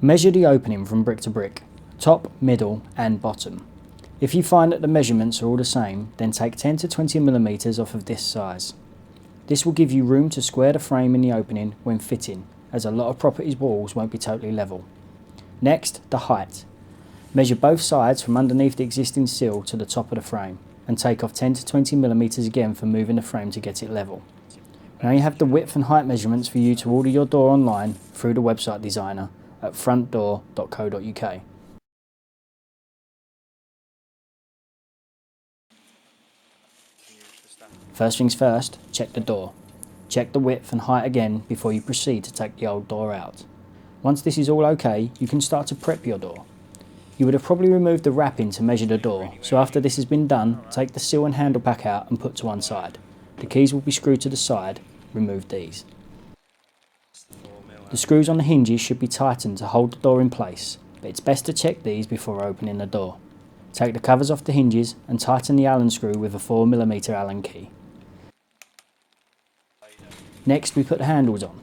Measure the opening from brick to brick, top, middle and bottom. If you find that the measurements are all the same, then take 10 to 20 millimeters off of this size. This will give you room to square the frame in the opening when fitting, as a lot of properties' walls won't be totally level. Next, the height. Measure both sides from underneath the existing sill to the top of the frame, and take off 10 to 20 millimeters again for moving the frame to get it level. Now you have the width and height measurements for you to order your door online through the website designer at frontdoor.co.uk. First things first, check the door. Check the width and height again before you proceed to take the old door out. Once this is all okay, you can start to prep your door. You would have probably removed the wrapping to measure the door, so after this has been done, take the sill and handle pack out and put to one side. The keys will be screwed to the side, remove these. The screws on the hinges should be tightened to hold the door in place, but it's best to check these before opening the door. Take the covers off the hinges and tighten the Allen screw with a 4mm Allen key. Next we put the handles on.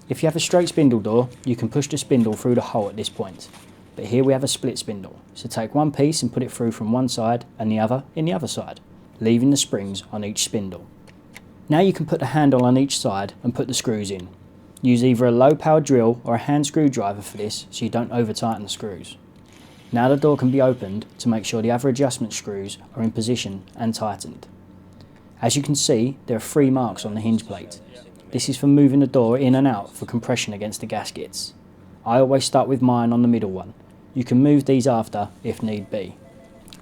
If you have a straight spindle door, you can push the spindle through the hole at this point. But here we have a split spindle, so take one piece and put it through from one side and the other in the other side, leaving the springs on each spindle. Now you can put the handle on each side and put the screws in. Use either a low power drill or a hand screwdriver for this so you don't over tighten the screws. Now the door can be opened to make sure the other adjustment screws are in position and tightened. As you can see, there are 3 marks on the hinge plate. This is for moving the door in and out for compression against the gaskets. I always start with mine on the middle one. You can move these after if need be.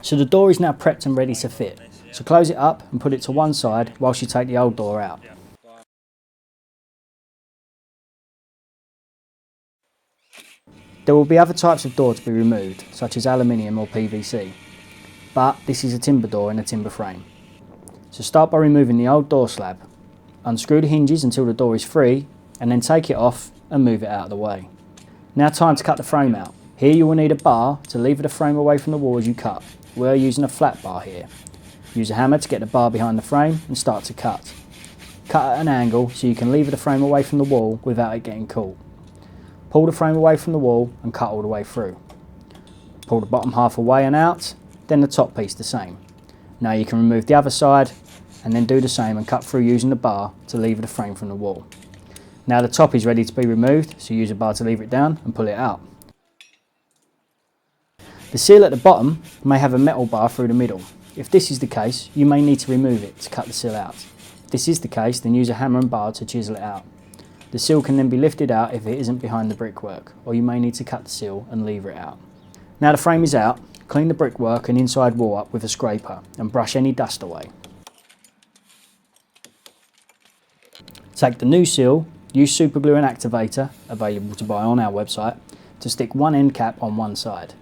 So the door is now prepped and ready to fit. So close it up and put it to one side whilst you take the old door out. There will be other types of door to be removed, such as aluminium or PVC. But this is a timber door in a timber frame. So start by removing the old door slab. Unscrew the hinges until the door is free, and then take it off and move it out of the way. Now time to cut the frame out. Here you will need a bar to lever the frame away from the wall as you cut. We're using a flat bar here. Use a hammer to get the bar behind the frame and start to cut. Cut at an angle so you can lever the frame away from the wall without it getting caught. Pull the frame away from the wall and cut all the way through. Pull the bottom half away and out, then the top piece the same. Now you can remove the other side and then do the same and cut through using the bar to lever the frame from the wall. Now the top is ready to be removed, so use a bar to lever it down and pull it out. The seal at the bottom may have a metal bar through the middle. If this is the case, you may need to remove it to cut the seal out. If this is the case, then use a hammer and bar to chisel it out. The seal can then be lifted out if it isn't behind the brickwork, or you may need to cut the seal and lever it out. Now the frame is out, clean the brickwork and inside wall up with a scraper and brush any dust away. Take the new seal, use super glue and activator, available to buy on our website, to stick one end cap on one side.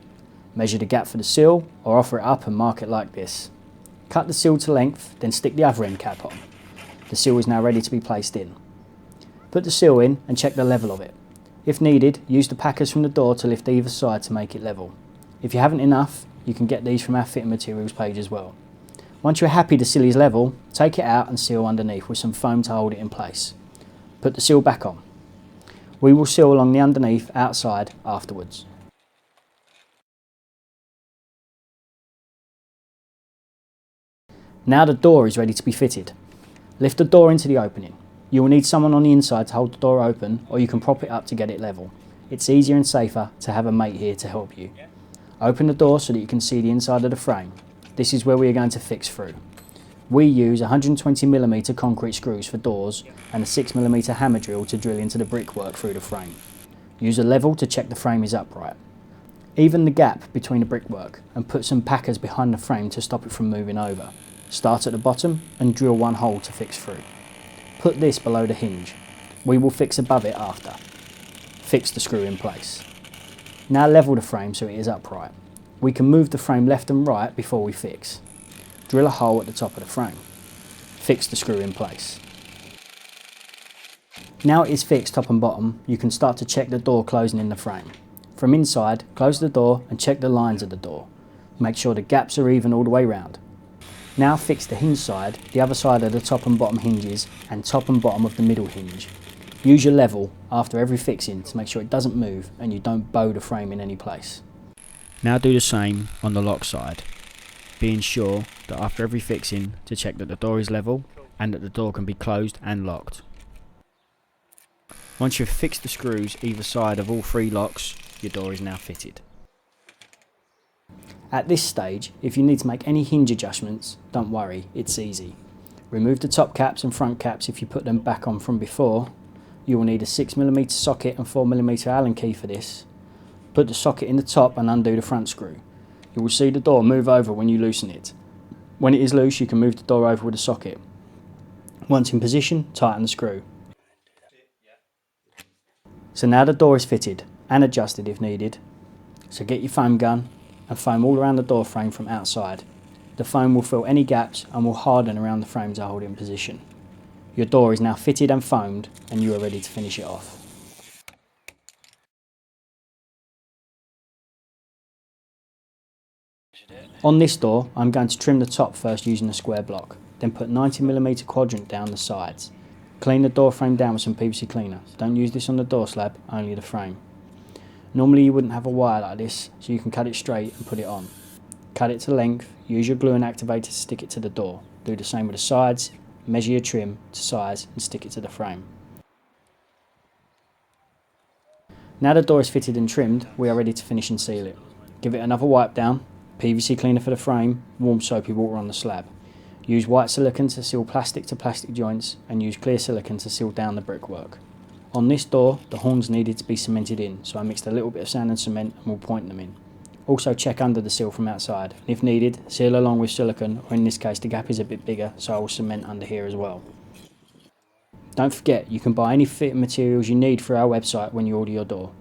Measure the gap for the seal or offer it up and mark it like this. Cut the seal to length, then stick the other end cap on. The seal is now ready to be placed in. Put the seal in and check the level of it. If needed, use the packers from the door to lift either side to make it level. If you haven't enough, you can get these from our fitting materials page as well. Once you're happy the seal is level, take it out and seal underneath with some foam to hold it in place. Put the seal back on. We will seal along the underneath outside afterwards. Now the door is ready to be fitted. Lift the door into the opening. You will need someone on the inside to hold the door open, or you can prop it up to get it level. It's easier and safer to have a mate here to help you. Open the door so that you can see the inside of the frame. This is where we are going to fix through. We use 120mm concrete screws for doors and a 6mm hammer drill to drill into the brickwork through the frame. Use a level to check the frame is upright. Even the gap between the brickwork and put some packers behind the frame to stop it from moving over. Start at the bottom and drill one hole to fix through. Put this below the hinge. We will fix above it after. Fix the screw in place. Now level the frame so it is upright. We can move the frame left and right before we fix. Drill a hole at the top of the frame. Fix the screw in place. Now it is fixed top and bottom, you can start to check the door closing in the frame. From inside, close the door and check the lines of the door. Make sure the gaps are even all the way round. Now fix the hinge side, the other side of the top and bottom hinges and top and bottom of the middle hinge. Use your level after every fixing to make sure it doesn't move and you don't bow the frame in any place. Now do the same on the lock side, being sure that after every fixing to check that the door is level and that the door can be closed and locked. Once you've fixed the screws either side of all 3 locks, your door is now fitted. At this stage, if you need to make any hinge adjustments, don't worry, it's easy. Remove the top caps and front caps if you put them back on from before. You will need a 6mm socket and 4mm Allen key for this. Put the socket in the top and undo the front screw. You will see the door move over when you loosen it. When it is loose, you can move the door over with a socket. Once in position, tighten the screw. So now the door is fitted and adjusted if needed. So get your foam gun and foam all around the door frame from outside. The foam will fill any gaps and will harden around the frame to hold it in position. Your door is now fitted and foamed and you are ready to finish it off. On this door, I'm going to trim the top first using a square block, then put 90mm quadrant down the sides. Clean the door frame down with some PVC cleaner. Don't use this on the door slab, only the frame. Normally you wouldn't have a wire like this, so you can cut it straight and put it on. Cut it to length, use your glue and activator to stick it to the door. Do the same with the sides, measure your trim to size and stick it to the frame. Now the door is fitted and trimmed, we are ready to finish and seal it. Give it another wipe down, PVC cleaner for the frame, warm soapy water on the slab. Use white silicone to seal plastic to plastic joints and use clear silicone to seal down the brickwork. On this door, the horns needed to be cemented in, so I mixed a little bit of sand and cement and will point them in. Also check under the seal from outside. If needed, seal along with silicone, or in this case the gap is a bit bigger, so I will cement under here as well. Don't forget, you can buy any fitting materials you need through our website when you order your door.